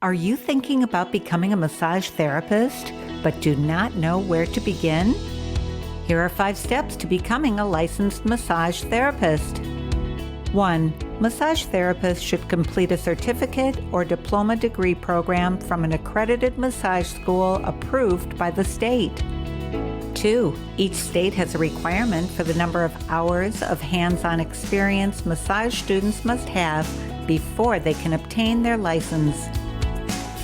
Are you thinking about becoming a massage therapist, but do not know where to begin? Here are 5 steps to becoming a licensed massage therapist. 1. Massage therapists should complete a certificate or diploma degree program from an accredited massage school approved by the state. 2. Each state has a requirement for the number of hours of hands-on experience massage students must have before they can obtain their license.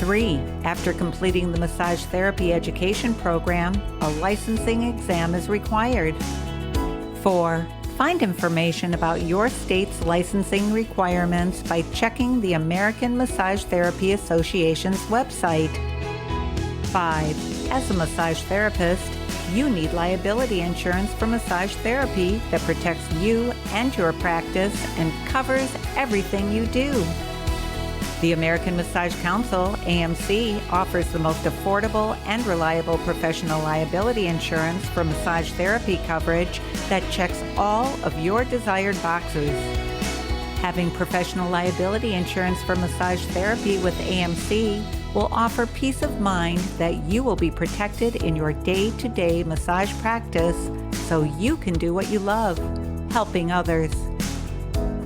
3. After completing the massage therapy education program, a licensing exam is required. 4. Find information about your state's licensing requirements by checking the American Massage Therapy Association's website. 5. As a massage therapist, you need liability insurance for massage therapy that protects you and your practice and covers everything you do. The American Massage Council, AMC, offers the most affordable and reliable professional liability insurance for massage therapy coverage that checks all of your desired boxes. Having professional liability insurance for massage therapy with AMC will offer peace of mind that you will be protected in your day-to-day massage practice so you can do what you love, helping others.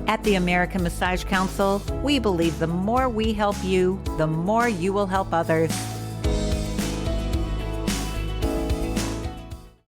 At the American Massage Council, we believe the more we help you, the more you will help others.